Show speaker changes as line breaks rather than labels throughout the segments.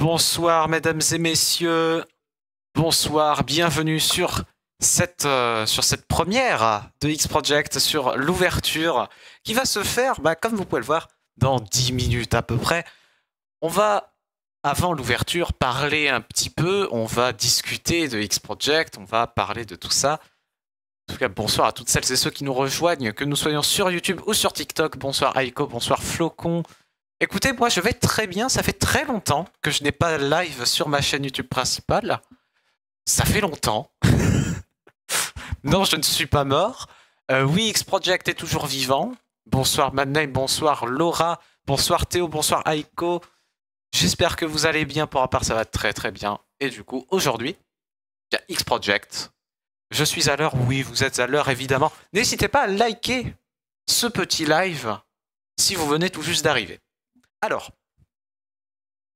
Bonsoir mesdames et messieurs, bonsoir, bienvenue sur cette première de X-Project, sur l'ouverture qui va se faire, comme vous pouvez le voir, dans 10 minutes à peu près. On va, avant l'ouverture, parler un petit peu, on va discuter de X-Project, on va parler de tout ça. En tout cas, bonsoir à toutes celles et ceux qui nous rejoignent, que nous soyons sur YouTube ou sur TikTok. Bonsoir Aiko, bonsoir Flocon. Écoutez, moi je vais très bien, ça fait très longtemps que je n'ai pas live sur ma chaîne YouTube principale. Ça fait longtemps. Non, je ne suis pas mort. Oui, X-Project est toujours vivant. Bonsoir Madname, bonsoir Laura, bonsoir Théo, bonsoir Aiko. J'espère que vous allez bien, pour ma part ça va très très bien. Et du coup, aujourd'hui, il y a X-Project. Je suis à l'heure, oui, vous êtes à l'heure évidemment. N'hésitez pas à liker ce petit live si vous venez tout juste d'arriver. Alors,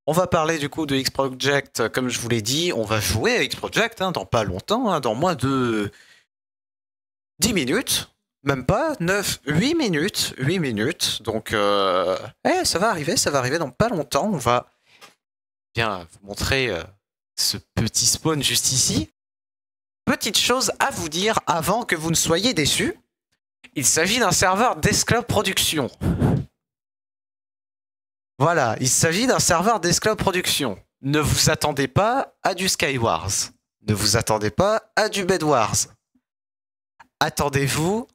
on va parler du coup de X-Project, comme je vous l'ai dit, on va jouer à X-Project dans pas longtemps, dans moins de 10 minutes, même pas, 8 minutes, donc ça va arriver dans pas longtemps, on va bien vous montrer ce petit spawn juste ici. Petite chose à vous dire avant que vous ne soyez déçus, il s'agit d'un serveur d'Esclave Production. Voilà, il s'agit d'un serveur d'Esclave Production. Ne vous attendez pas à du Skywars. Ne vous attendez pas à du Bedwars. Attendez-vous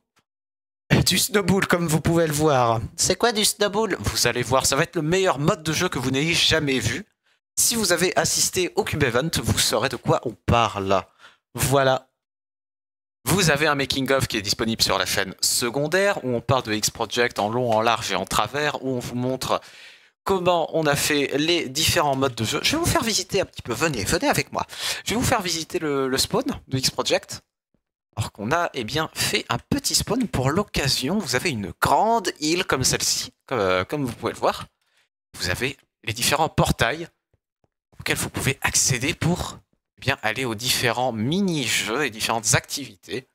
à du Snowball, comme vous pouvez le voir. C'est quoi du Snowball? Vous allez voir, ça va être le meilleur mode de jeu que vous n'ayez jamais vu. Si vous avez assisté au Cube Event, vous saurez de quoi on parle. Voilà. Vous avez un making-of qui est disponible sur la chaîne secondaire, où on parle de X-Project en long, en large et en travers, où on vous montre comment on a fait les différents modes de jeu. Je vais vous faire visiter un petit peu, venez avec moi. Je vais vous faire visiter le spawn de X-Project. Alors qu'on a fait un petit spawn pour l'occasion. Vous avez une grande île comme celle-ci, comme vous pouvez le voir. Vous avez les différents portails auxquels vous pouvez accéder pour aller aux différents mini-jeux et différentes activités.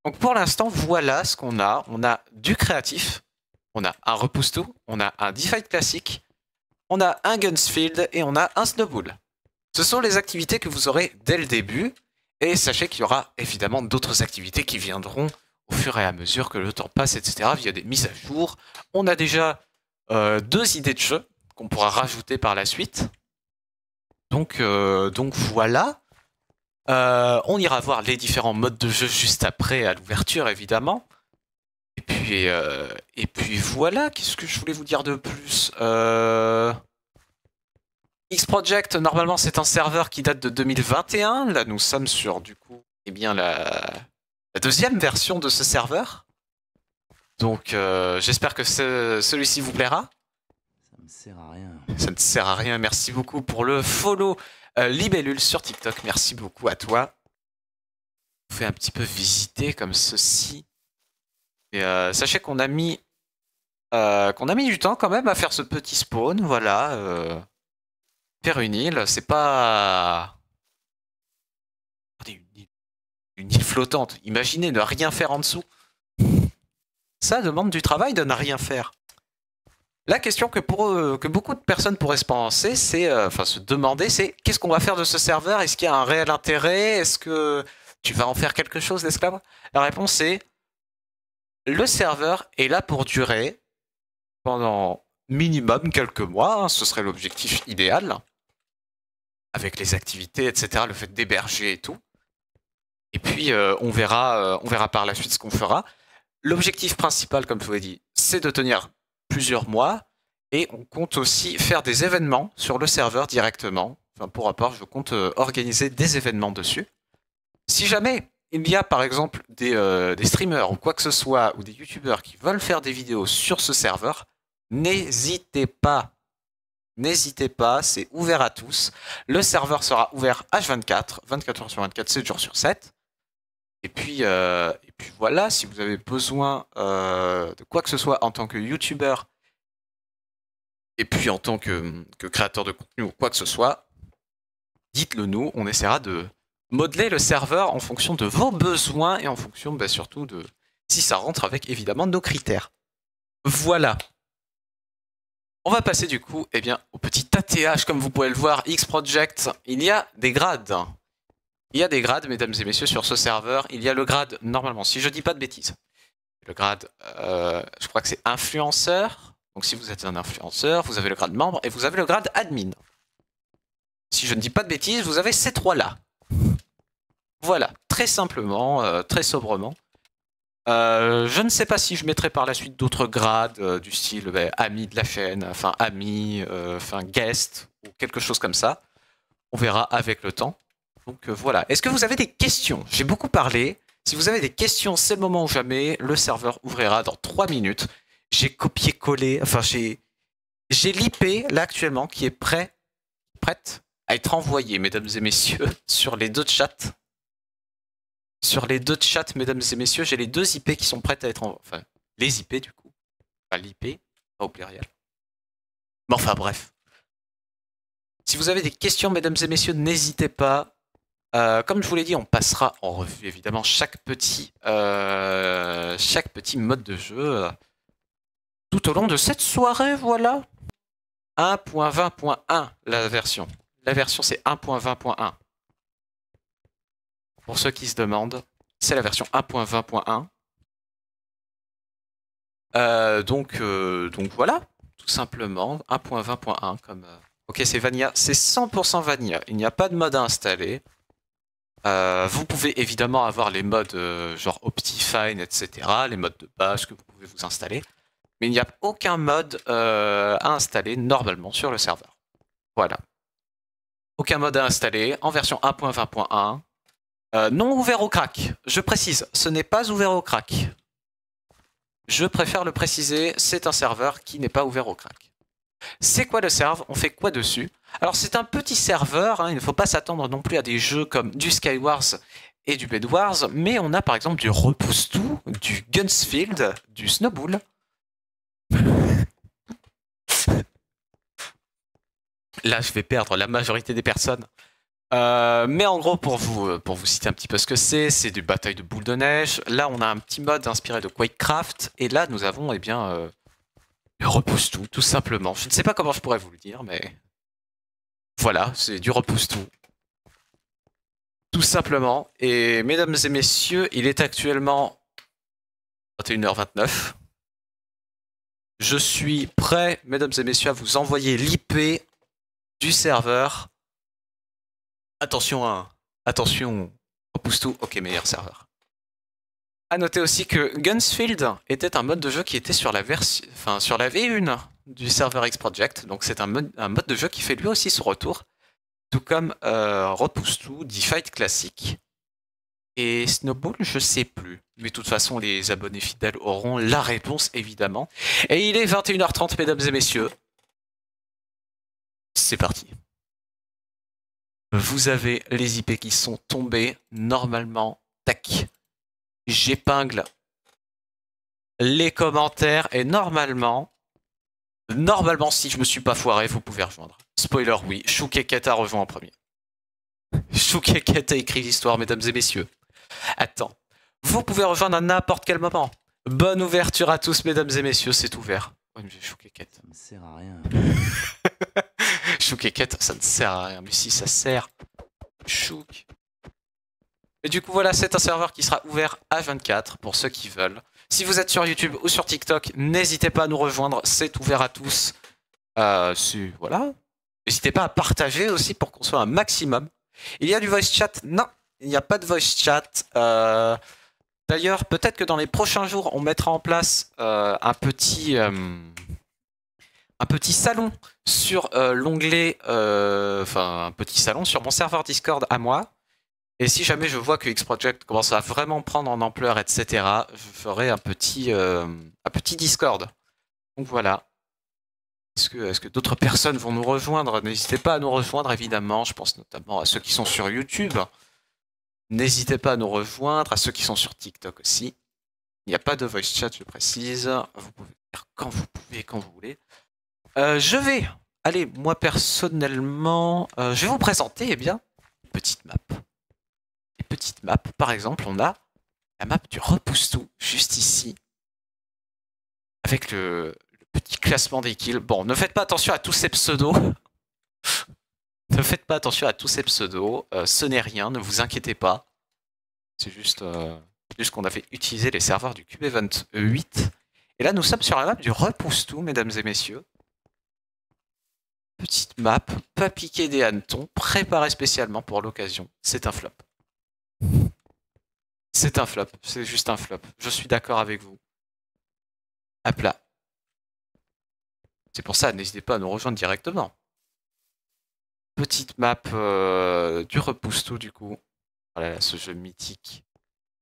Donc pour l'instant, voilà ce qu'on a. On a du créatif, on a un repousse-tout, on a un Defight classique, on a un Gunsfield et on a un Snowball. Ce sont les activités que vous aurez dès le début. Et sachez qu'il y aura évidemment d'autres activités qui viendront au fur et à mesure que le temps passe, etc. via des mises à jour. On a déjà 2 idées de jeu qu'on pourra rajouter par la suite. Donc voilà. On ira voir les différents modes de jeu juste après, à l'ouverture évidemment. Et puis voilà, qu'est-ce que je voulais vous dire de plus X-Project, normalement, c'est un serveur qui date de 2021. Là, nous sommes sur, du coup, la deuxième version de ce serveur. Donc, j'espère que celui-ci vous plaira.
Ça me sert à rien.
Ça ne sert à rien. Merci beaucoup pour le follow. Libellule sur TikTok, merci beaucoup à toi. On fait un petit peu visiter comme ceci. Et sachez qu'on a mis du temps quand même à faire ce petit spawn. Voilà. Faire une île, c'est pas... Regardez, une île flottante. Imaginez ne rien faire en dessous. Ça demande du travail de ne rien faire. La question que beaucoup de personnes pourraient se penser, c'est, se demander, c'est qu'est-ce qu'on va faire de ce serveur? Est-ce qu'il y a un réel intérêt? Est-ce que tu vas en faire quelque chose, l'esclave? La réponse est, le serveur est là pour durer pendant minimum quelques mois. Ce serait l'objectif idéal. Avec les activités, etc., le fait d'héberger et tout. Et puis, on verra par la suite ce qu'on fera. L'objectif principal, comme je vous l'ai dit, c'est de tenir plusieurs mois. Et on compte aussi faire des événements sur le serveur directement. Enfin, pour rapport, je compte organiser des événements dessus. Si jamais il y a, par exemple, des streamers ou quoi que ce soit, ou des youtubeurs qui veulent faire des vidéos sur ce serveur, n'hésitez pas. N'hésitez pas, c'est ouvert à tous. Le serveur sera ouvert H24, 24 heures sur 24, 7 jours sur 7. Et puis voilà, si vous avez besoin de quoi que ce soit en tant que youtubeur, et puis en tant que créateur de contenu ou quoi que ce soit, dites-le nous, on essaiera de modeler le serveur en fonction de vos besoins et en fonction surtout de si ça rentre avec évidemment nos critères. Voilà. On va passer du coup eh bien, au petit ATH, comme vous pouvez le voir, X-Project. Il y a des grades. Il y a des grades, mesdames et messieurs, sur ce serveur. Il y a le grade, normalement, si je dis pas de bêtises, le grade, je crois que c'est influenceur. Donc si vous êtes un influenceur, vous avez le grade membre et vous avez le grade admin. Si je ne dis pas de bêtises, vous avez ces trois-là. Voilà, très simplement, très sobrement. Je ne sais pas si je mettrai par la suite d'autres grades du style ami de la chaîne, enfin ami, enfin guest ou quelque chose comme ça. On verra avec le temps. Donc voilà. Est-ce que vous avez des questions? J'ai beaucoup parlé. Si vous avez des questions, c'est le moment ou jamais. Le serveur ouvrira dans 3 minutes. J'ai copié-collé, enfin j'ai l'IP là actuellement qui est prête à être envoyée, mesdames et messieurs, sur les deux chats. Sur les deux chats, mesdames et messieurs, j'ai les deux IP qui sont prêtes à être envoyées. Enfin, les IP du coup. Pas l'IP, pas au pluriel. Mais enfin bref. Si vous avez des questions, mesdames et messieurs, n'hésitez pas. Comme je vous l'ai dit, on passera en revue évidemment chaque petit mode de jeu tout au long de cette soirée. Voilà. 1.20.1 la version. La version c'est 1.20.1. Pour ceux qui se demandent, c'est la version 1.20.1. Donc voilà, tout simplement 1.20.1 comme. Ok, c'est Vanilla, c'est 100% Vanilla. Il n'y a pas de mode à installer. Vous pouvez évidemment avoir les modes genre Optifine, etc., les modes de base que vous pouvez vous installer, mais il n'y a aucun mode à installer normalement sur le serveur. Voilà. Aucun mode à installer en version 1.20.1. Non ouvert au crack. Je précise, ce n'est pas ouvert au crack. Je préfère le préciser, c'est un serveur qui n'est pas ouvert au crack. C'est quoi le serve? On fait quoi dessus? Alors c'est un petit serveur, hein, il ne faut pas s'attendre non plus à des jeux comme du Skywars et du Bed Wars, mais on a par exemple du Repousse-Tout, du Gunsfield, du Snowball. Là je vais perdre la majorité des personnes. Mais en gros, pour vous citer un petit peu ce que c'est du bataille de boules de neige. Là on a un petit mode inspiré de Quakecraft, et là nous avons eh bien... le repousse-tout, tout simplement. Je ne sais pas comment je pourrais vous le dire, mais... Voilà, c'est du repousse-tout. Tout simplement. Et mesdames et messieurs, il est actuellement 21h29. Je suis prêt, mesdames et messieurs, à vous envoyer l'IP du serveur. Attention, hein. Attention, repousse-tout. Ok, meilleur serveur. A noter aussi que Gunsfield était un mode de jeu qui était sur la version, enfin sur la V1 du serveur X-Project, donc c'est un mode de jeu qui fait lui aussi son retour, tout comme Repousse-Tout, D-Fight classique, et Snowball, je sais plus, mais de toute façon les abonnés fidèles auront la réponse évidemment. Et il est 21h30, mesdames et messieurs. C'est parti. Vous avez les IP qui sont tombés normalement. Tac. J'épingle les commentaires et normalement, si je me suis pas foiré, vous pouvez rejoindre. Spoiler, oui, Choukeket a rejoint en premier. Choukeket a écrit l'histoire, mesdames et messieurs. Attends, vous pouvez rejoindre à n'importe quel moment. Bonne ouverture à tous, mesdames et messieurs, c'est ouvert. Ouais, mais Choukeket.
Ça me sert à rien.
Choukeket, ça ne sert à rien, mais si ça sert. Chouk. Et du coup, voilà, c'est un serveur qui sera ouvert à 24 pour ceux qui veulent. Si vous êtes sur YouTube ou sur TikTok, n'hésitez pas à nous rejoindre, c'est ouvert à tous. Voilà. N'hésitez pas à partager aussi pour qu'on soit un maximum. Il y a du voice chat? Non, il n'y a pas de voice chat. D'ailleurs, peut-être que dans les prochains jours, on mettra en place un petit salon sur l'onglet, enfin un petit salon sur mon serveur Discord à moi. Et si jamais je vois que X-Project commence à vraiment prendre en ampleur, etc., je ferai un petit Discord. Donc voilà. Est-ce que d'autres personnes vont nous rejoindre? N'hésitez pas à nous rejoindre, évidemment. Je pense notamment à ceux qui sont sur YouTube. N'hésitez pas à nous rejoindre, à ceux qui sont sur TikTok aussi. Il n'y a pas de voice chat, je précise. Vous pouvez faire quand vous pouvez, quand vous voulez. Je vais, allez, moi personnellement, je vais vous présenter, eh bien, une petite map. Petite map. Par exemple, on a la map du Repousse-Tout, juste ici, avec le Petit classement des kills. Bon, ne faites pas attention à tous ces pseudos. Ne faites pas attention à tous ces pseudos. Ce n'est rien, ne vous inquiétez pas. C'est juste, qu'on avait utilisé les serveurs du Cube Event 8. Et là, nous sommes sur la map du repousse-tout, mesdames et messieurs. Petite map, pas piquer des hannetons, préparée spécialement pour l'occasion. C'est un flop. C'est un flop, c'est juste un flop. Je suis d'accord avec vous. Hop là. C'est pour ça, n'hésitez pas à nous rejoindre directement. Petite map du repousse-tout du coup. Voilà, ce jeu mythique.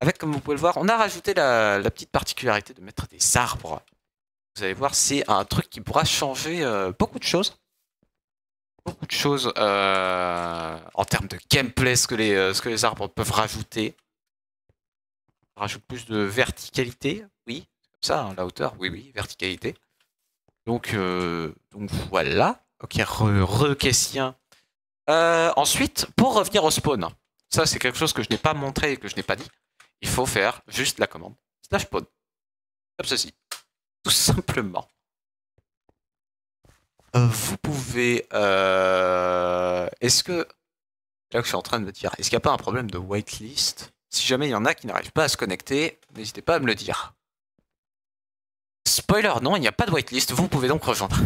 Avec, comme vous pouvez le voir, on a rajouté la petite particularité de mettre des arbres. Vous allez voir, c'est un truc qui pourra changer beaucoup de choses. Beaucoup de choses en termes de gameplay, ce que les arbres peuvent rajouter. Rajoute plus de verticalité, oui, comme ça, hein, la hauteur, oui, verticalité. Donc voilà. Ok, re-Kessien. Ensuite, pour revenir au spawn, ça c'est quelque chose que je n'ai pas montré et que je n'ai pas dit. Il faut faire juste la commande /spawn. Comme ceci. Tout simplement. Vous pouvez... Est-ce que... Là que je suis en train de me dire, est-ce qu'il n'y a pas un problème de whitelist? Si jamais il y en a qui n'arrivent pas à se connecter, n'hésitez pas à me le dire. Spoiler, non, il n'y a pas de whitelist, vous pouvez donc rejoindre.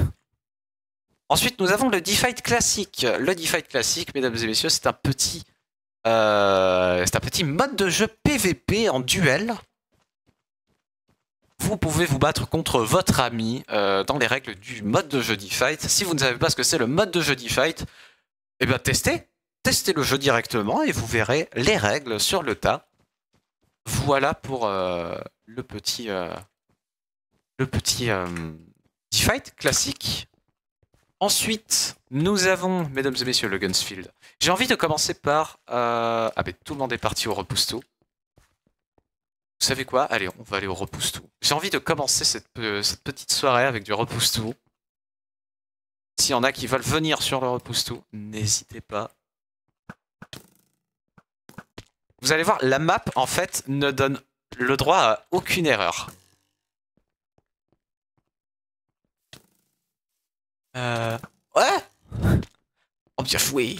Ensuite, nous avons le D-Fight classique. Le D-Fight classique, mesdames et messieurs, c'est un petit mode de jeu PVP en duel. Vous pouvez vous battre contre votre ami dans les règles du mode de jeu D-Fight. Si vous ne savez pas ce que c'est le mode de jeu D-Fight, eh bien testez le jeu directement et vous verrez les règles sur le tas. Voilà pour le petit D-Fight classique. Ensuite, nous avons, mesdames et messieurs, le Gunsfield. J'ai envie de commencer par... Ah ben, tout le monde est parti au repousse-tout. Vous savez quoi? Allez, on va aller au repousse-tout. J'ai envie de commencer cette petite soirée avec du repousse-tout. S'il y en a qui veulent venir sur le repousse-tout, n'hésitez pas. Vous allez voir, la map, en fait, ne donne le droit à aucune erreur. Ouais. Oh, bien joué.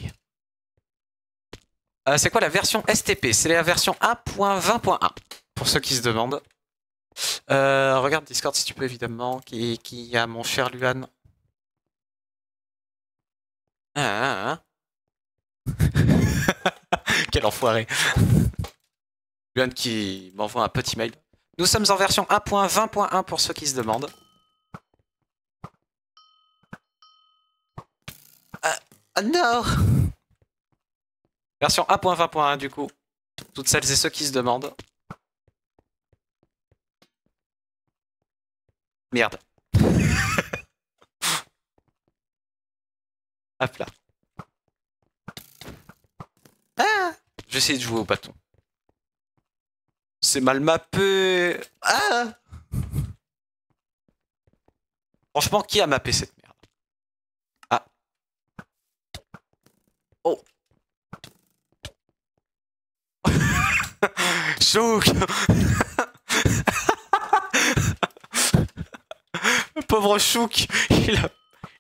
C'est quoi la version STP? C'est la version 1.20.1. Pour ceux qui se demandent. Regarde Discord si tu peux, évidemment. Qui a mon cher Luan. Quel enfoiré. Luan qui m'envoie un petit mail. Nous sommes en version 1.20.1 pour ceux qui se demandent. Non. Version 1.20.1 du coup. Toutes celles et ceux qui se demandent. Merde. Hop là. Ah, j'essaie de jouer au bâton. C'est mal mappé. Ah. Franchement, qui a mappé cette merde? Ah. Oh. Chouk. Pauvre Chouk,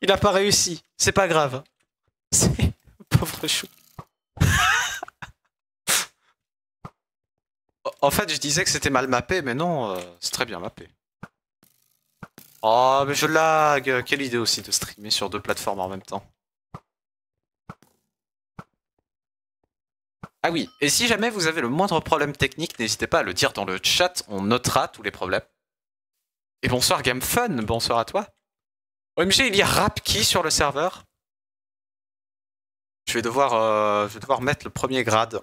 il a pas réussi. C'est pas grave. Pauvre Chouk. En fait, je disais que c'était mal mappé, mais non, c'est très bien mappé. Oh, mais je lag. Quelle idée aussi de streamer sur deux plateformes en même temps. Ah oui, et si jamais vous avez le moindre problème technique, n'hésitez pas à le dire dans le chat, on notera tous les problèmes. Et bonsoir GameFun, bonsoir à toi. OMG, il y a Rapki sur le serveur. Je vais devoir mettre le premier grade.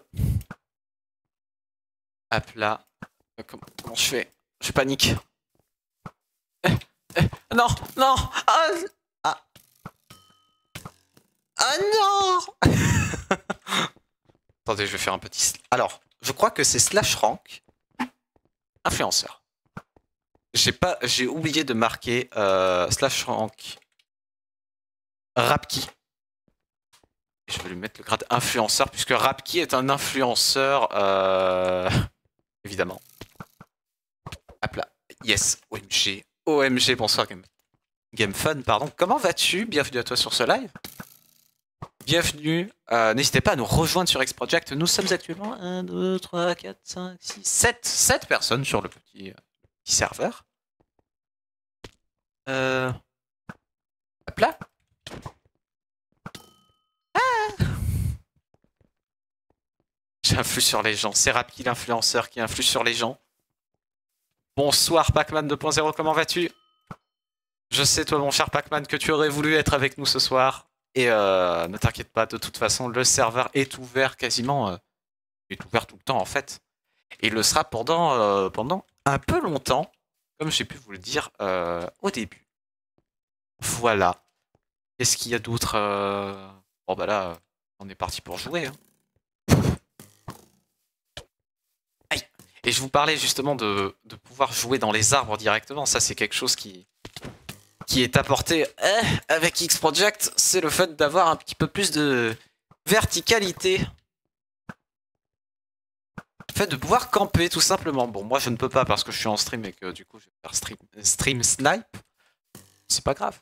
Hop là. Comment je fais? Je panique. Non, non. Ah non. Attendez, je vais faire un petit... Alors, je crois que c'est /rank influenceur. J'ai oublié de marquer /rank Rapki. Je vais lui mettre le grade influenceur puisque Rapki est un influenceur évidemment. Hop là. Yes. OMG. OMG, bonsoir game. Game Fun, pardon. Comment vas-tu? Bienvenue à toi sur ce live. Bienvenue. N'hésitez pas à nous rejoindre sur X-Project. Nous sommes actuellement 1, 2, 3, 4, 5, 6, 7 personnes sur le petit serveur. Hop là. J'influe sur les gens. C'est Rappi, l'influenceur qui influe sur les gens. Bonsoir Pac-Man 2.0, comment vas-tu? Je sais, toi, mon cher Pac-Man, que tu aurais voulu être avec nous ce soir. Et ne t'inquiète pas, de toute façon, le serveur est ouvert quasiment. Il est ouvert tout le temps, en fait. Et il le sera pendant un peu longtemps, comme j'ai pu vous le dire au début. Voilà. Qu'est-ce qu'il y a d'autre Bon, bah là, on est parti pour jouer. Hein. Aïe. Et je vous parlais justement de pouvoir jouer dans les arbres directement. Ça, c'est quelque chose qui est apporté avec X-Project. C'est le fait d'avoir un petit peu plus de verticalité. Le fait de pouvoir camper, tout simplement. Bon, moi, je ne peux pas parce que je suis en stream et que du coup, je vais faire stream snipe. C'est pas grave.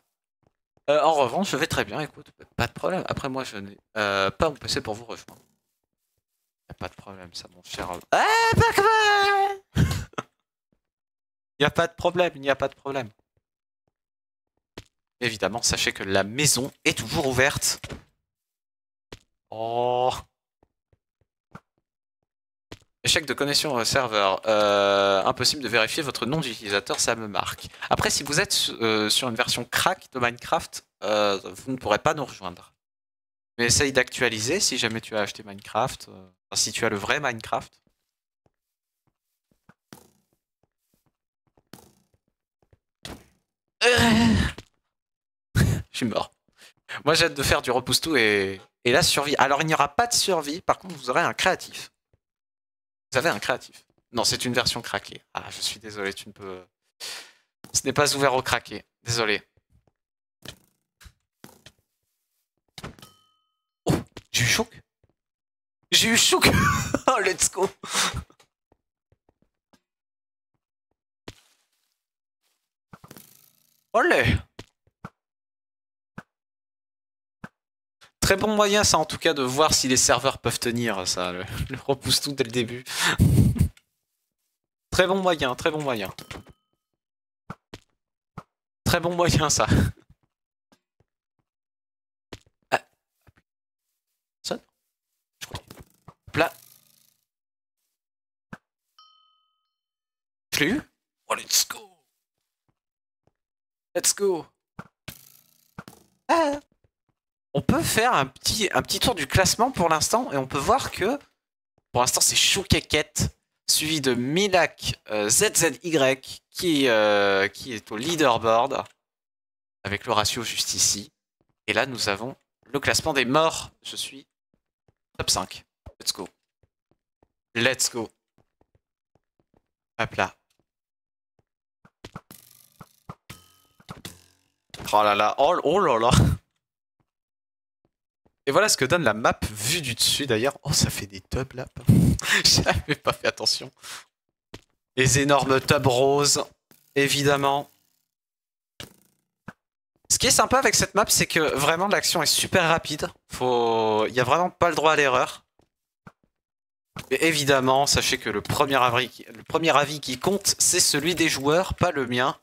En revanche, je vais très bien, écoute, pas de problème. Après, moi, je n'ai pas mon PC pour vous rejoindre. Y a pas de problème, ça, mon cher. Ah, Pac-Man. Y a pas de problème, il n'y a pas de problème. Évidemment, sachez que la maison est toujours ouverte. Oh. Échec de connexion au serveur. Impossible de vérifier votre nom d'utilisateur, ça me marque. Après, si vous êtes sur une version crack de Minecraft, vous ne pourrez pas nous rejoindre. Mais essaye d'actualiser si jamais tu as acheté Minecraft. Enfin, si tu as le vrai Minecraft. Je suis mort. Moi, j'ai hâte de faire du repousse-tout et la survie. Alors, il n'y aura pas de survie. Par contre, vous aurez un créatif. Vous avez un créatif. Non, c'est une version craquée. Ah, je suis désolé, tu ne peux... Ce n'est pas ouvert au craqué. Désolé. Oh, j'ai eu choc. J'ai eu choc. Oh, let's go. Olé. Très bon moyen, ça, en tout cas, de voir si les serveurs peuvent tenir, ça. Le repousse tout dès le début. Très bon moyen, très bon moyen. Très bon moyen, ça. Ah. Sonne. Je crois. Hop là. Je l'ai eu. Oh, let's go. Let's go. Ah. On peut faire un petit tour du classement pour l'instant et on peut voir que pour l'instant c'est Chouquequette suivi de Milac ZZY qui est au leaderboard avec le ratio juste ici. Et là nous avons le classement des morts. Je suis top 5. Let's go. Let's go. Hop là. Oh là là. Oh là là. Et voilà ce que donne la map vue du dessus d'ailleurs. Oh, ça fait des tubs là. J'avais pas fait attention. Les énormes tubs roses, évidemment. Ce qui est sympa avec cette map, c'est que vraiment l'action est super rapide. Il n'y a vraiment pas le droit à l'erreur. Mais évidemment, sachez que le premier avis qui compte, c'est celui des joueurs, pas le mien.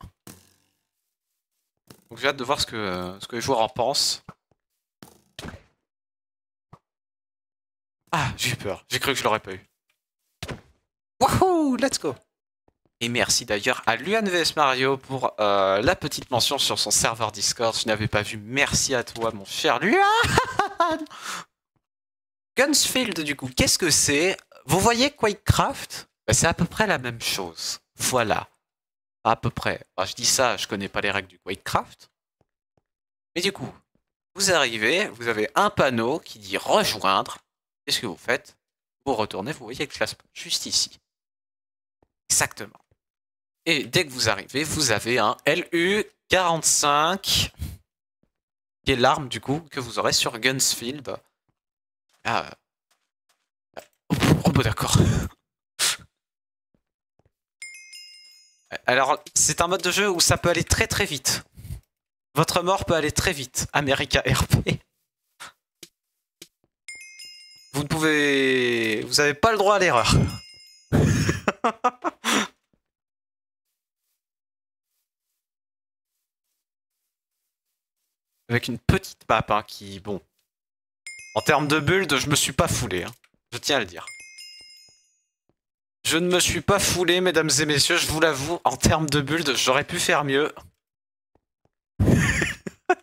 Donc j'ai hâte de voir ce que les joueurs en pensent. Ah, j'ai eu peur. J'ai cru que je l'aurais pas eu. Wouhou, let's go. Et merci d'ailleurs à Luan vs Mario pour la petite mention sur son serveur Discord. Je n'avais pas vu. Merci à toi, mon cher Luan. Gunsfield, du coup, qu'est-ce que c'est? Vous voyez Quakecraft? C'est à peu près la même chose. Voilà. À peu près. Enfin, je dis ça, je connais pas les règles du Quakecraft. Mais du coup, vous arrivez, vous avez un panneau qui dit rejoindre. Qu'est-ce que vous faites? Vous retournez, vous voyez le classement juste ici. Exactement. Et dès que vous arrivez, vous avez un LU45, qui est l'arme du coup que vous aurez sur Gunsfield. Ah. Oh bah d'accord. Alors, c'est un mode de jeu où ça peut aller très très vite. Votre mort peut aller très vite, America RP. Vous ne pouvez... Vous n'avez pas le droit à l'erreur. Avec une petite map hein, qui, bon... En termes de build, je me suis pas foulé. Hein. Je tiens à le dire. Je ne me suis pas foulé, mesdames et messieurs, je vous l'avoue. En termes de build, j'aurais pu faire mieux.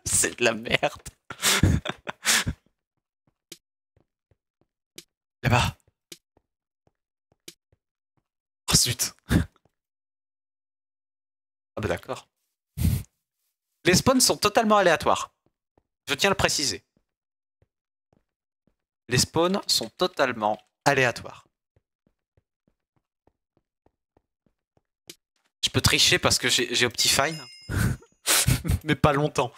C'est de la merde. Là-bas. Oh zut. Ah bah d'accord. Les spawns sont totalement aléatoires. Je tiens à le préciser. Les spawns sont totalement aléatoires. Je peux tricher parce que j'ai Optifine. Mais pas longtemps.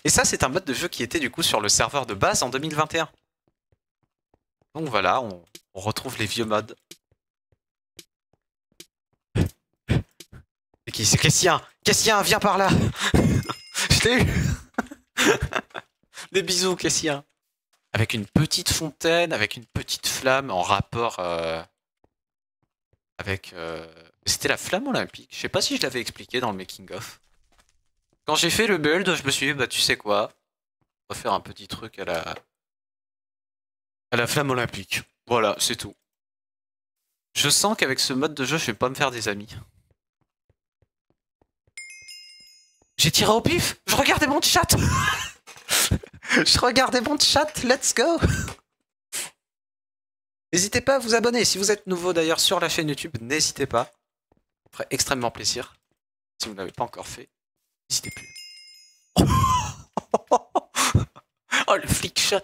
Et ça, c'est un mode de jeu qui était du coup sur le serveur de base en 2021. Donc voilà, on retrouve les vieux modes. C'est qui? C'est Christian. Christian, viens par là. Je t'ai eu. Des bisous, Christian. Avec une petite fontaine, avec une petite flamme en rapport avec... C'était la flamme olympique. Je sais pas si je l'avais expliqué dans le making-of. Quand j'ai fait le build, je me suis dit, bah tu sais quoi, on va faire un petit truc à la flamme olympique. Voilà, c'est tout. Je sens qu'avec ce mode de jeu, je vais pas me faire des amis. J'ai tiré au pif. Je regardais mon chat. Je regardais mon chat. Let's go. N'hésitez pas à vous abonner. Si vous êtes nouveau d'ailleurs sur la chaîne YouTube, n'hésitez pas. Ça ferait extrêmement plaisir. Si vous n'avez pas encore fait, n'hésitez plus. Oh, le flick shot.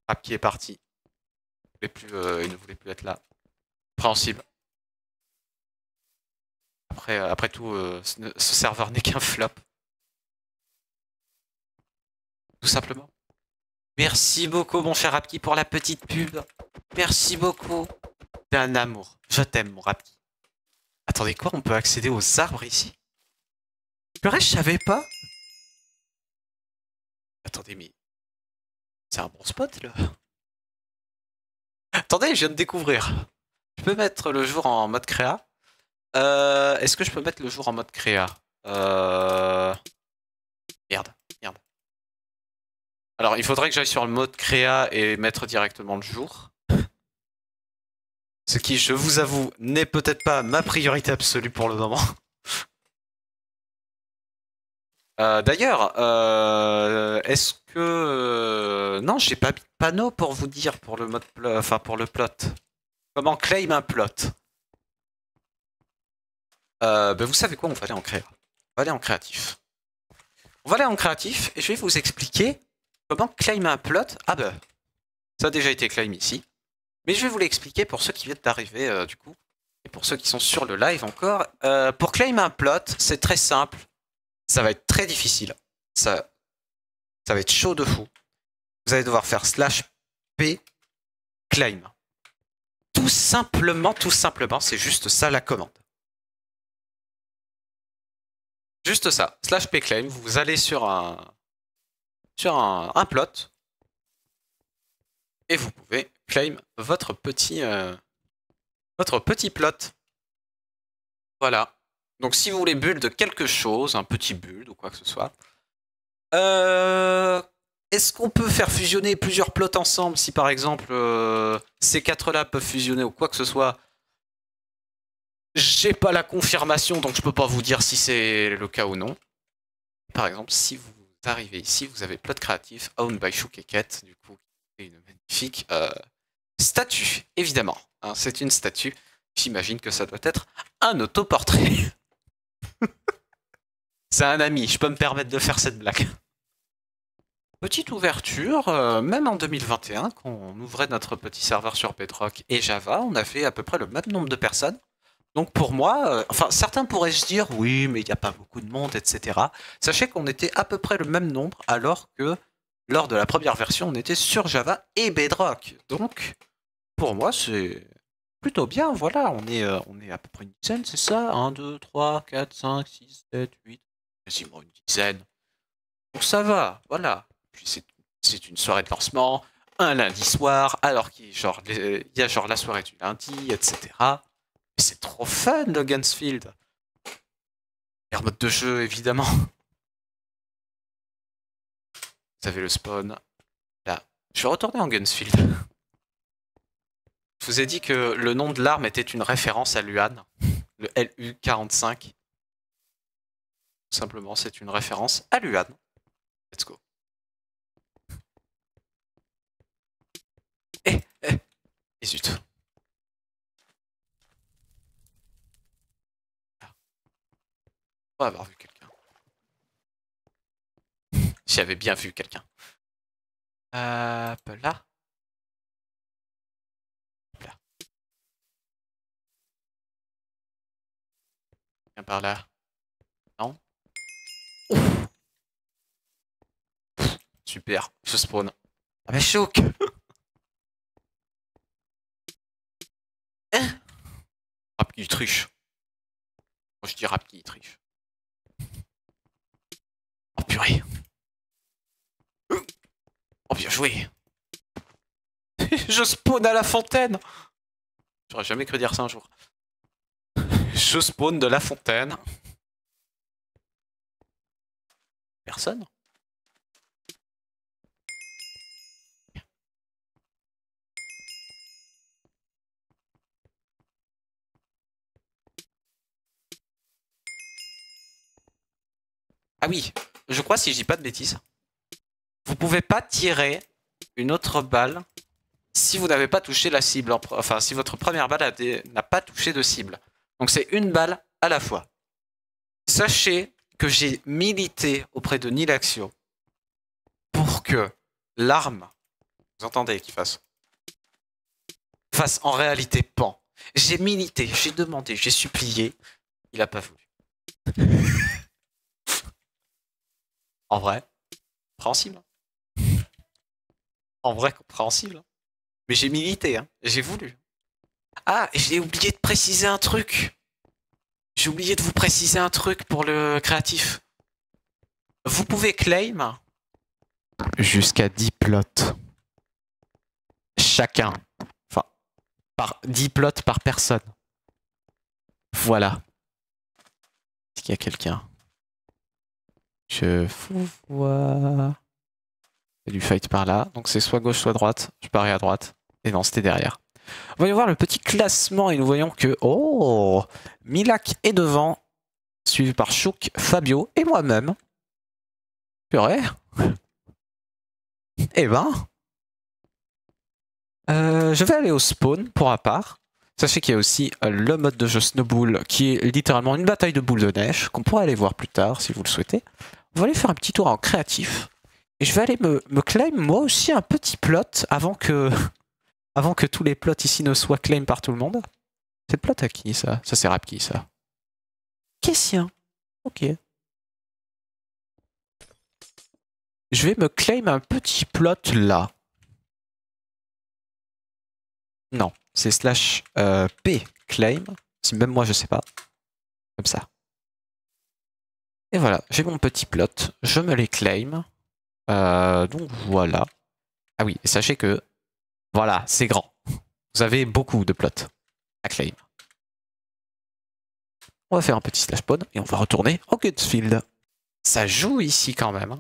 Rap qui est parti. Il ne voulait plus être là. Compréhensible. Après tout, ce serveur n'est qu'un flop. Tout simplement. Merci beaucoup, mon cher Rapki, pour la petite pub. Merci beaucoup. T'es un amour. Je t'aime, mon Rapki. Attendez, quoi? On peut accéder aux arbres ici? Purée, je savais pas. Attendez, mais... C'est un bon spot, là. Attendez, je viens de découvrir. Je peux mettre le jour en mode créa. Est-ce que je peux mettre le jour en mode créa? Merde. Alors, il faudrait que j'aille sur le mode créa et mettre directement le jour. Ce qui, je vous avoue, n'est peut-être pas ma priorité absolue pour le moment. D'ailleurs, est-ce que... Non, j'ai pas mis de panneau pour vous dire pour le mode pour le plot. Comment claim un plot? Vous savez quoi, on va aller en créa. On va aller en créatif. On va aller en créatif et je vais vous expliquer comment claim un plot. Ah bah, ça a déjà été claim ici. Mais je vais vous l'expliquer pour ceux qui viennent d'arriver du coup. Et pour ceux qui sont sur le live encore. Pour claim un plot, c'est très simple. Ça va être très difficile. Ça va être chaud de fou. Vous allez devoir faire /p claim. Tout simplement, c'est juste ça la commande. Juste ça, /p claim, vous allez sur un plot et vous pouvez claim votre petit plot. Voilà. Donc si vous voulez build quelque chose, un petit build ou quoi que ce soit, est-ce qu'on peut faire fusionner plusieurs plots ensemble si par exemple ces quatre-là peuvent fusionner ou quoi que ce soit? J'ai pas la confirmation, donc je peux pas vous dire si c'est le cas ou non. Par exemple, si vous arrivez ici, vous avez plot créatif, owned by Choukeket, du coup, c'est une magnifique statue, évidemment. Hein, c'est une statue. J'imagine que ça doit être un autoportrait. C'est un ami, je peux me permettre de faire cette blague. Petite ouverture, même en 2021, quand on ouvrait notre petit serveur sur Bedrock et Java, on avait à peu près le même nombre de personnes. Donc pour moi, enfin certains pourraient se dire oui mais il n'y a pas beaucoup de monde, etc. Sachez qu'on était à peu près le même nombre alors que lors de la première version on était sur Java et Bedrock. Donc pour moi c'est Plutôt bien, voilà, on est à peu près une dizaine, c'est ça? 1, 2, 3, 4, 5, 6, 7, 8, quasiment une dizaine. Donc ça va, voilà. Puis c'est une soirée de lancement, un lundi soir, alors qu'il y a genre la soirée du lundi, etc. Et c'est trop fun le Gunsfield. Et en mode de jeu, évidemment. Vous avez le spawn. Là, je suis retourné en Gunsfield. Je vous ai dit que le nom de l'arme était une référence à Luan, le LU-45. Tout simplement, c'est une référence à Luan. Let's go. Et zut. On va avoir vu quelqu'un. J'avais bien vu quelqu'un. Là. Là. Viens par là. Non. Ouf. Super, je spawn. Ah mais choc. Hein? Rap qui triche. Moi je dis rap qui triche. Oh purée. Oh bien joué. Je spawn à la fontaine. J'aurais jamais cru dire ça un jour. Je spawn de la fontaine. Personne. Ah oui, je crois si je dis pas de bêtises. Vous pouvez pas tirer une autre balle si vous n'avez pas touché la cible. Enfin, si votre première balle n'a pas touché de cible. Donc c'est une balle à la fois. Sachez que j'ai milité auprès de Nilaxio pour que l'arme, vous entendez, qu'il fasse en réalité pan. J'ai milité, j'ai demandé, j'ai supplié, il a pas voulu. En vrai, compréhensible. En vrai, compréhensible. Mais j'ai milité, hein. J'ai voulu. Ah, j'ai oublié de préciser un truc. J'ai oublié de vous préciser un truc pour le créatif. Vous pouvez claim jusqu'à 10 plots. Chacun. Enfin, par 10 plots par personne. Voilà. Est-ce qu'il y a quelqu'un? Je vous vois. Il y a du fight par là. Donc c'est soit gauche, soit droite. Je parie à droite. Et non, c'était derrière. Voyons voir le petit classement et nous voyons que... Oh, Milak est devant. Suivi par Chouk, Fabio et moi-même. Purée. Eh ben... je vais aller au spawn pour ma part. Sachez qu'il y a aussi le mode de jeu Snowball qui est littéralement une bataille de boules de neige qu'on pourra aller voir plus tard si vous le souhaitez. On va aller faire un petit tour en créatif. Et je vais aller me claim moi aussi un petit plot avant que tous les plots ici ne soient claim par tout le monde. C'est le plot à qui ça? Ça c'est rap qui ça? Question. Ok. Je vais me claim un petit plot là. Non, c'est slash P claim. Si même moi je sais pas. Comme ça. Et voilà, j'ai mon petit plot. Je me les claim. Donc voilà. Ah oui, et sachez que voilà, c'est grand. Vous avez beaucoup de plots à claim. On va faire un petit slash spawn et on va retourner au Gunsfield. Ça joue ici quand même.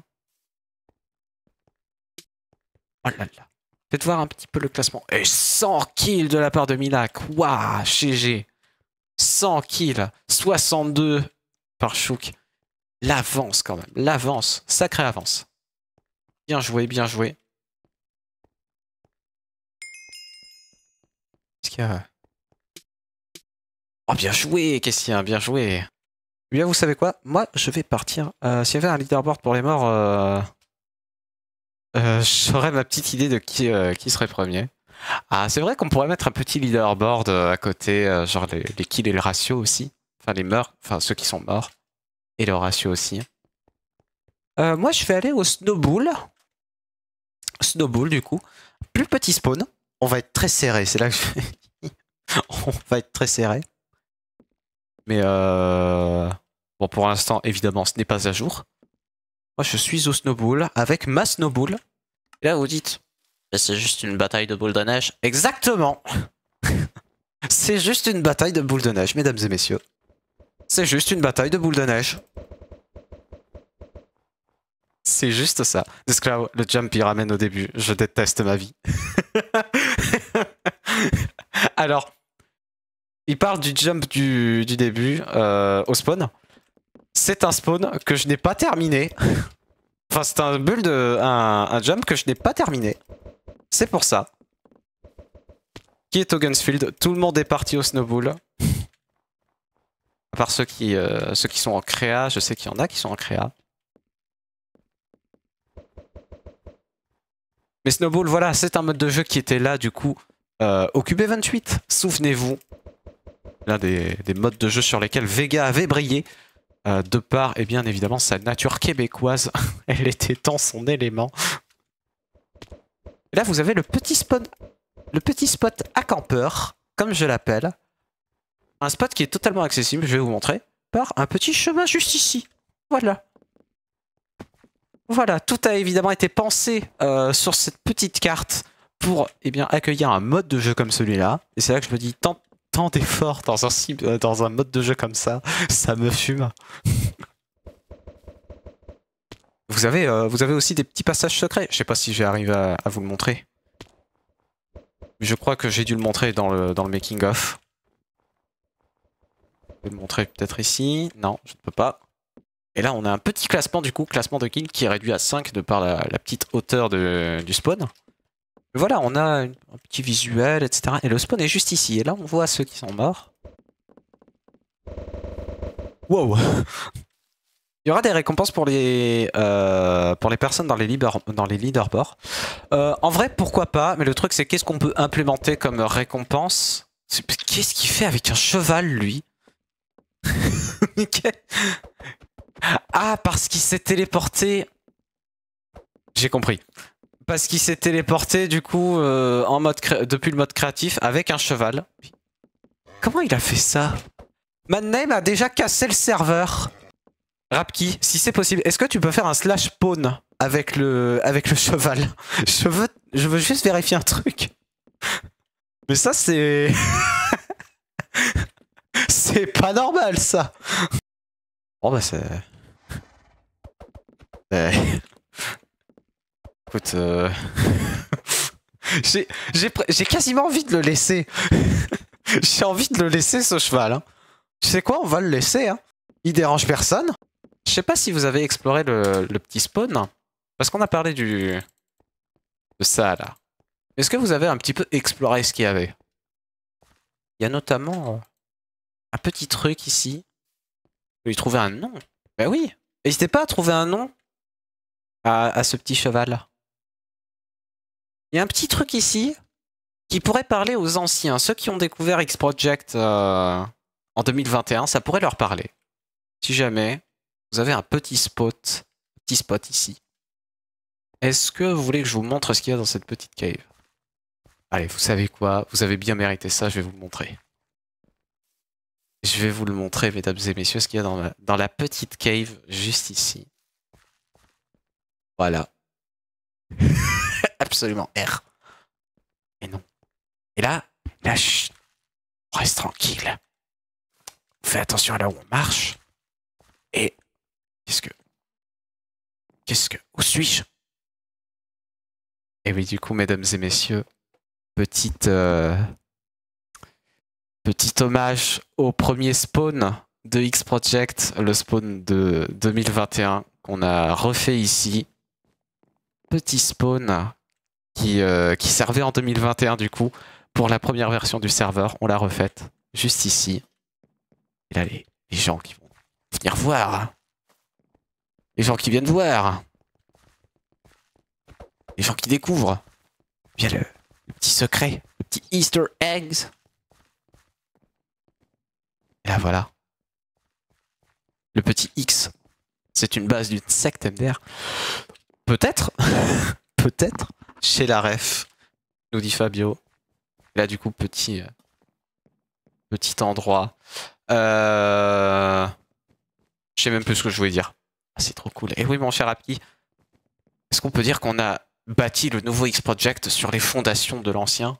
Oh là là. Faites voir un petit peu le classement. Et 100 kills de la part de Milak. Waouh, GG. 100 kills. 62 par Chouk. L'avance quand même. L'avance. Sacrée avance. Bien joué, bien joué. Est-ce qu'il y a... Oh, bien joué, Kessien, bien joué. Eh bien, vous savez quoi? Moi, je vais partir. S'il y avait un leaderboard pour les morts, j'aurais ma petite idée de qui serait premier. Ah, c'est vrai qu'on pourrait mettre un petit leaderboard à côté, genre les kills et le ratio aussi. Enfin, les morts, enfin ceux qui sont morts. Et le ratio aussi. Moi, je vais aller au Snowball. Snowball, du coup. Plus petit spawn. On va être très serré, c'est là que je... On va être très serré. Mais bon, pour l'instant, évidemment, ce n'est pas à jour. Moi, je suis au snowball avec ma snowball. Et là, vous dites, c'est juste une bataille de boules de neige. Exactement. C'est juste une bataille de boules de neige, mesdames et messieurs. C'est juste une bataille de boules de neige. C'est juste ça. Desclave, le jump il ramène au début. Je déteste ma vie. Alors, il parle du jump du début au spawn. C'est un spawn que je n'ai pas terminé. Enfin, c'est un build, un jump que je n'ai pas terminé. C'est pour ça. Qui est au Gunsfield? Tout le monde est parti au snowball. À part ceux qui sont en créa, je sais qu'il y en a qui sont en créa. Mais Snowball, voilà, c'est un mode de jeu qui était là du coup au QB28. Souvenez-vous, l'un des modes de jeu sur lesquels Vega avait brillé, de par, et bien évidemment, sa nature québécoise. Elle était dans son élément. Et là, vous avez le petit spot à campeur, comme je l'appelle. Un spot qui est totalement accessible, je vais vous montrer, par un petit chemin juste ici. Voilà. Voilà, tout a évidemment été pensé sur cette petite carte pour accueillir un mode de jeu comme celui-là. Et c'est là que je me dis, tant d'efforts dans un mode de jeu comme ça, ça me fume. Vous avez aussi des petits passages secrets. Je sais pas si j'arrive à vous le montrer. Mais je crois que j'ai dû le montrer dans le making of. Je vais le montrer peut-être ici. Non, je ne peux pas. Et là, on a un petit classement du coup, classement de kills qui est réduit à 5 de par la petite hauteur du spawn. Mais voilà, on a un petit visuel, etc. Et le spawn est juste ici. Et là, on voit ceux qui sont morts. Wow. Il y aura des récompenses pour les personnes dans les leaderboards. En vrai, pourquoi pas. Mais le truc, c'est qu'est-ce qu'on peut implémenter comme récompense? Qu'est-ce qu'il fait avec un cheval, lui? Ah, parce qu'il s'est téléporté. J'ai compris. Parce qu'il s'est téléporté, du coup, depuis le mode créatif, avec un cheval. Comment il a fait ça? Madname a déjà cassé le serveur. Rapki, si c'est possible, est-ce que tu peux faire un slash spawn avec le cheval? Je veux juste vérifier un truc. Mais ça, c'est... c'est pas normal, ça. Bon, bah, c'est... Écoute, j'ai quasiment envie de le laisser. J'ai envie de le laisser, ce cheval. Hein. Tu sais quoi, on va le laisser. Hein. Il dérange personne. Je sais pas si vous avez exploré le petit spawn. Parce qu'on a parlé de ça, là. Est-ce que vous avez un petit peu exploré ce qu'il y avait? Il y a notamment un petit truc ici. Vous lui trouvez un nom. Ben oui. N'hésitez pas à trouver un nom à ce petit cheval. Il y a un petit truc ici qui pourrait parler aux anciens. Ceux qui ont découvert X-Project en 2021, ça pourrait leur parler. Si jamais vous avez un petit spot ici. Est-ce que vous voulez que je vous montre ce qu'il y a dans cette petite cave? Allez, vous savez quoi? Vous avez bien mérité ça, je vais vous le montrer. Je vais vous le montrer, mesdames et messieurs, ce qu'il y a dans la petite cave juste ici. Voilà. Absolument R. Et non. Et là, chut, on reste tranquille. On fait attention à là où on marche. Et où suis-je? Et oui, du coup, mesdames et messieurs, petit hommage au premier spawn de X-Project, le spawn de 2021 qu'on a refait ici. Petit spawn qui servait en 2021 du coup pour la première version du serveur. On l'a refaite juste ici. Et là, les gens qui vont venir voir. Les gens qui viennent voir. Les gens qui découvrent. Bien le petit secret, le petit Easter eggs. Et là voilà. Le petit X. C'est une base d'une secte MDR. Peut-être. Peut-être. Chez la ref. Nous dit Fabio. Là du coup petit Petit endroit. Je sais même plus ce que je voulais dire. Ah, c'est trop cool. Et oui, mon cher Rapki, est-ce qu'on peut dire qu'on a bâti le nouveau X-Project sur les fondations de l'ancien?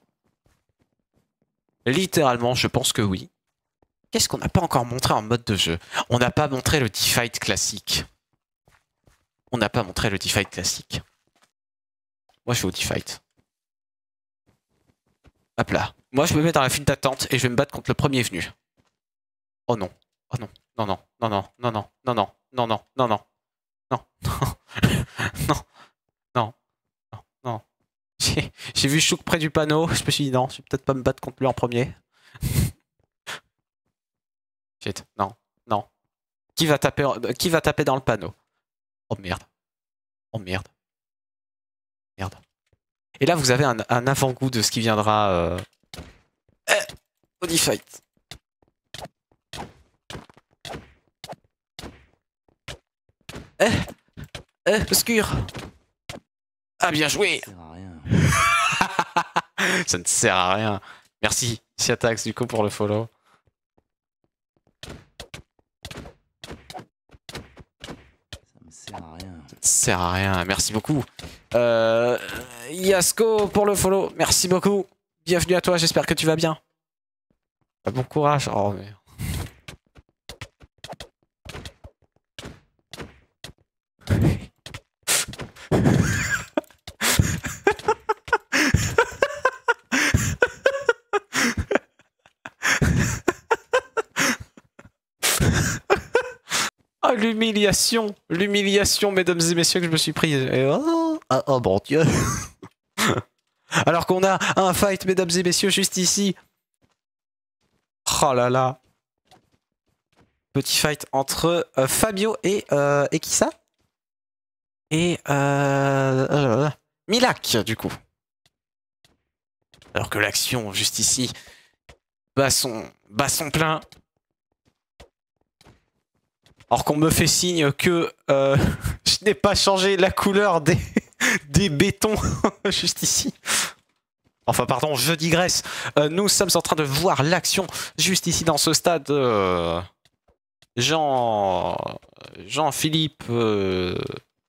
Littéralement, je pense que oui. Qu'est-ce qu'on n'a pas encore montré en mode de jeu? On n'a pas montré le Defight classique. On n'a pas montré le Defight classique. Moi, je vais au Defight. Hop là. Moi, je me mets dans la file d'attente et je vais me battre contre le premier venu. Oh non. Oh non. Non, non. Non, non. Non, non. Non, non. Non, non. Non, non. Non. Non. Non. Non. Non. J'ai vu Chouk près du panneau. Je me suis dit non, je vais peut-être pas me battre contre lui en premier. Shit. Non. Non. Qui va taper dans le panneau? Oh merde. Oh merde. Merde. Et là, vous avez un avant-goût de ce qui viendra au Defight. Obscur. Ah, bien joué.
Ça sert à rien.
Ça ne sert à rien. Merci, Siatax, du coup, pour le follow.
Ça me sert à rien.
Ça ne sert à rien. Merci beaucoup. Yasko pour le follow. Merci beaucoup. Bienvenue à toi, j'espère que tu vas bien. Bon courage. Oh, mais... Oh, l'humiliation. L'humiliation, mesdames et messieurs, que je me suis pris. Et oh bon Dieu. Alors qu'on a un fight, mesdames et messieurs, juste ici. Oh là là. Petit fight entre Fabio et qui ça? Et Milak, du coup. Alors que l'action, juste ici, bat son plein. Alors qu'on me fait signe que je n'ai pas changé la couleur des bétons juste ici. Enfin, pardon, je digresse. Nous sommes en train de voir l'action juste ici dans ce stade. Jean-Philippe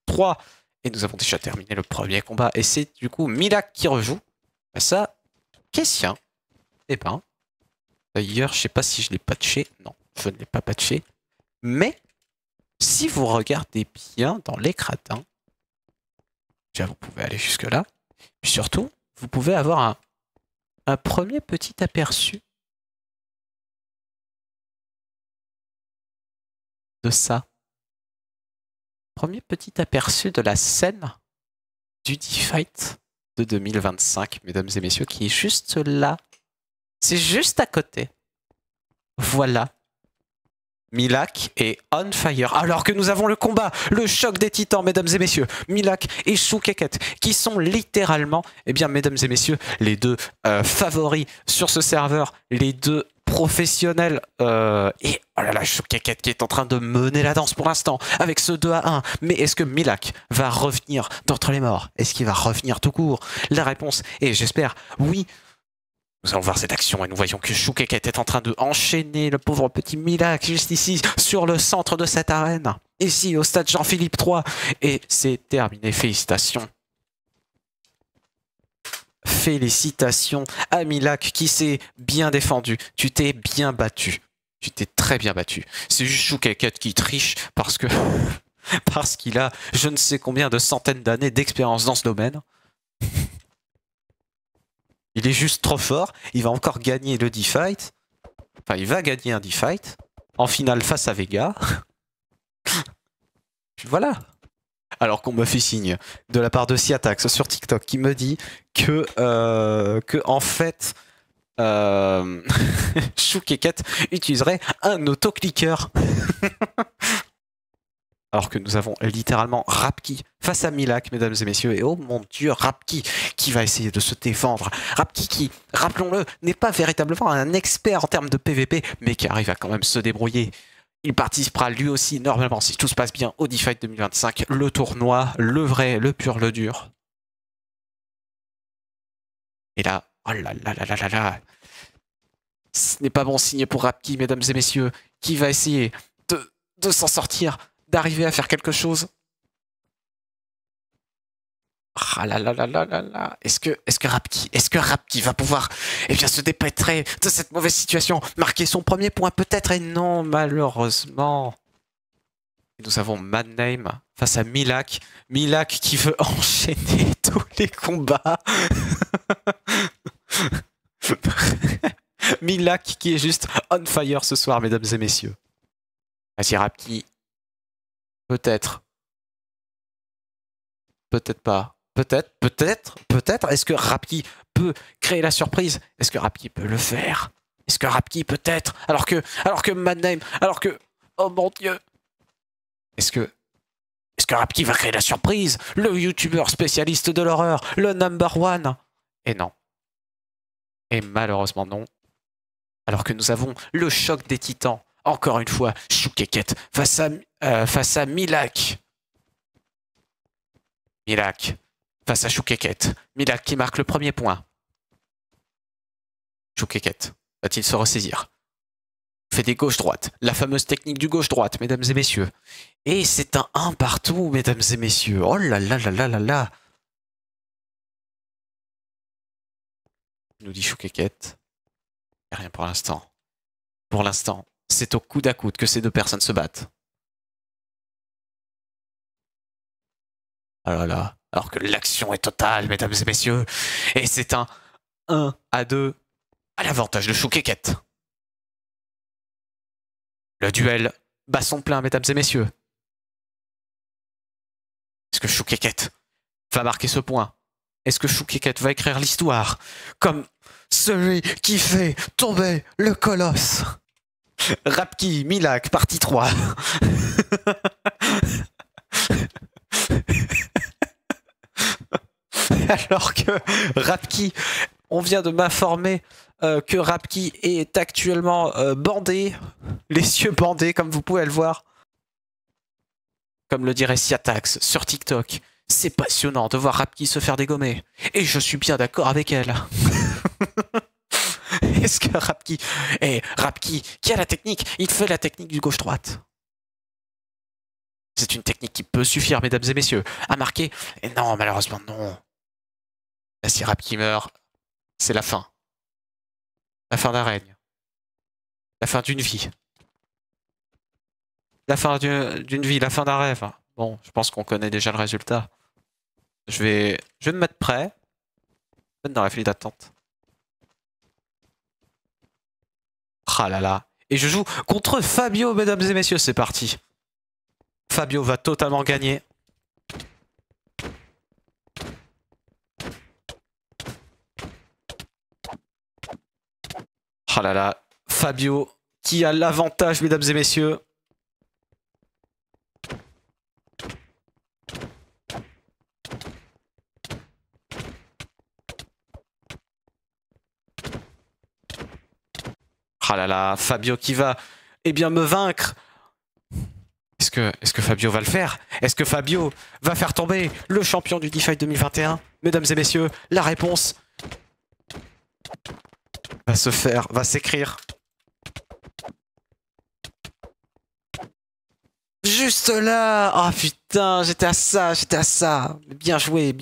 3. Et nous avons déjà terminé le premier combat. Et c'est du coup Milak qui rejoue. Ça, Kessien. Eh ben. D'ailleurs, je sais pas si je l'ai patché. Non, je ne l'ai pas patché. Mais, si vous regardez bien dans les gradins, déjà vous pouvez aller jusque là. Puis surtout, vous pouvez avoir un premier petit aperçu de ça. Premier petit aperçu de la scène du Defight de 2025, mesdames et messieurs, qui est juste là. C'est juste à côté. Voilà. Milak est on fire. Alors que nous avons le combat, le choc des titans, mesdames et messieurs. Milak et Choukeket, qui sont littéralement, eh bien, mesdames et messieurs, les deux favoris sur ce serveur, les deux professionnels. Et oh là là, Choukeket qui est en train de mener la danse pour l'instant, avec ce 2-1. Mais est-ce que Milak va revenir d'entre les morts? Est-ce qu'il va revenir tout court? La réponse est, j'espère, oui. Nous allons voir cette action et nous voyons que Choukeket est en train de enchaîner le pauvre petit Milak juste ici, sur le centre de cette arène. Ici, au stade Jean-Philippe 3. Et c'est terminé. Félicitations. Félicitations à Milak qui s'est bien défendu. Tu t'es bien battu. Tu t'es très bien battu. C'est juste Choukeket qui triche parce que... parce qu'il a je ne sais combien de centaines d'années d'expérience dans ce domaine. Il est juste trop fort, il va encore gagner le Defight. Enfin, il va gagner un Defight. En finale face à Vega. Voilà. Alors qu'on me fait signe de la part de Siatax sur TikTok qui me dit que en fait, Choukeket utiliserait un autoclicker. Alors que nous avons littéralement Rapki face à Milak, mesdames et messieurs. Et oh mon dieu, Rapki qui va essayer de se défendre. Rapki qui, rappelons-le, n'est pas véritablement un expert en termes de PVP, mais qui arrive à quand même se débrouiller. Il participera lui aussi, normalement, si tout se passe bien, au Defight 2025. Le tournoi, le vrai, le pur, le dur. Et là, oh là là là là là là. Ce n'est pas bon signe pour Rapki, mesdames et messieurs, qui va essayer de s'en sortir, d'arriver à faire quelque chose. Ah là là là là là là. Est-ce que Rapki va pouvoir se dépêtrer de cette mauvaise situation, marquer son premier point peut-être? Et non, malheureusement. Nous avons Mad Name face à Milak. Milak qui veut enchaîner tous les combats. Milak qui est juste on fire ce soir, mesdames et messieurs. Vas-y, Rapki. Peut-être. Peut-être pas. Peut-être. Est-ce que Rapki peut créer la surprise? Est-ce que Rapki peut le faire? Est-ce que Rapki peut-être? Alors que Mad Name, oh mon Dieu. Est-ce que Rapki va créer la surprise? Le youtubeur spécialiste de l'horreur, le number one? Et non. Et malheureusement non. Alors que nous avons le choc des titans. Encore une fois, Choukeket face à Milak. Milak face à Choukeket. Milak qui marque le premier point. Choukeket va-t-il se ressaisir? Fait des gauches-droites. La fameuse technique du gauche-droite, mesdames et messieurs. Et c'est un 1 partout, mesdames et messieurs. Oh là là là là là là. Nous dit Choukeket. Rien pour l'instant. Pour l'instant, c'est au coude à coude que ces deux personnes se battent. Ah là là. Alors que l'action est totale, mesdames et messieurs. Et c'est un 1-2 à l'avantage de Choukeket. Le duel bat son plein, mesdames et messieurs. Est-ce que Choukeket va marquer ce point? Est-ce que Choukeket va écrire l'histoire comme celui qui fait tomber le colosse? Rapki, Milak, partie 3. Alors que Rapki, on vient de m'informer que Rapki est actuellement bandé, les yeux bandés comme vous pouvez le voir. Comme le dirait Siatax sur TikTok, c'est passionnant de voir Rapki se faire dégommer. Et je suis bien d'accord avec elle. Est-ce que Rapki... Rapki, qui a la technique? Il fait la technique du gauche-droite. C'est une technique qui peut suffire, mesdames et messieurs, à marquer. Et non, malheureusement, non. Là, si Rapki meurt, c'est la fin. La fin d'un règne. La fin d'une vie. La fin d'une vie, la fin d'un rêve. Bon, je pense qu'on connaît déjà le résultat. Je vais me mettre prêt. Me mettre dans la file d'attente. Ah là là. Et je joue contre Fabio, mesdames et messieurs. C'est parti. Fabio va totalement gagner. Ah là là. Fabio qui a l'avantage, mesdames et messieurs. Ah là là, Fabio qui va me vaincre. Est-ce que Fabio va le faire? Est-ce que Fabio va faire tomber le champion du DeFi 2021? Mesdames et messieurs, la réponse va s'écrire. Juste là. Ah oh, putain, j'étais à ça. Bien joué.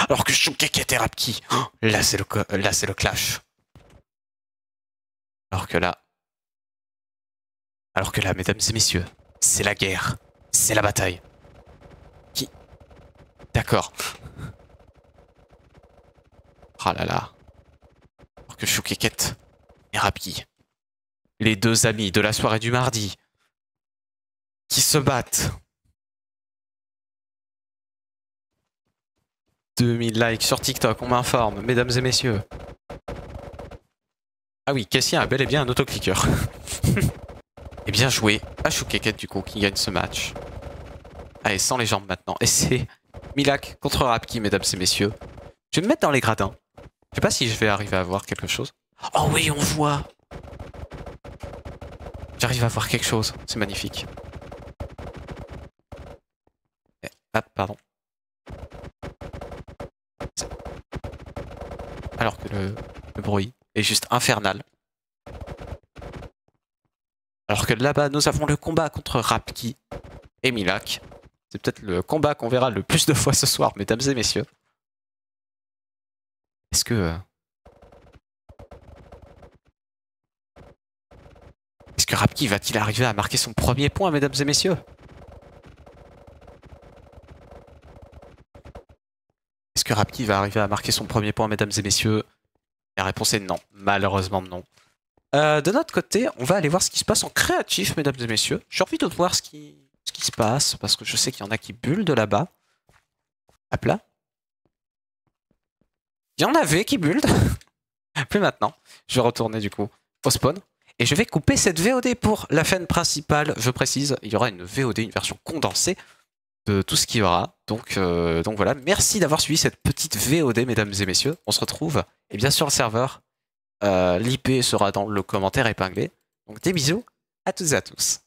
Alors que Choukeket et Rapki, oh, là c'est le clash. Alors que là, mesdames et messieurs, c'est la guerre, c'est la bataille. D'accord. Ah là là. Alors que Choukeket et Rapki, les deux amis de la soirée du mardi, qui se battent. 2000 likes sur TikTok, on m'informe, mesdames et messieurs. Ah oui, Cassien a bel et bien un autoclicker. Et bien joué à Choukeket du coup qui gagne ce match. Allez, sans les jambes maintenant. Et c'est Milak contre Rapki, mesdames et messieurs. Je vais me mettre dans les gradins. Je sais pas si je vais arriver à voir quelque chose. Oh oui, on voit. J'arrive à voir quelque chose. C'est magnifique. Ah, pardon. Alors que le bruit est juste infernal. Alors que là-bas, nous avons le combat contre Rapki et Milak. C'est peut-être le combat qu'on verra le plus de fois ce soir, mesdames et messieurs. Est-ce que... Est-ce que Rapki va-t-il arriver à marquer son premier point, mesdames et messieurs? Est-ce que Rapki va arriver à marquer son premier point, mesdames et messieurs? La réponse est non. Malheureusement, non. De notre côté, on va aller voir ce qui se passe en créatif, mesdames et messieurs. J'ai envie de voir ce qui se passe, parce que je sais qu'il y en a qui bullent de là-bas. Hop là. Il y en avait qui bullent. Plus maintenant. Je vais retourner du coup au spawn. Et je vais couper cette VOD pour la fin principale. Je précise, il y aura une VOD, une version condensée de tout ce qu'il y aura. Donc voilà, merci d'avoir suivi cette petite VOD, mesdames et messieurs. On se retrouve, et bien sur le serveur. L'IP sera dans le commentaire épinglé. Donc des bisous à toutes et à tous.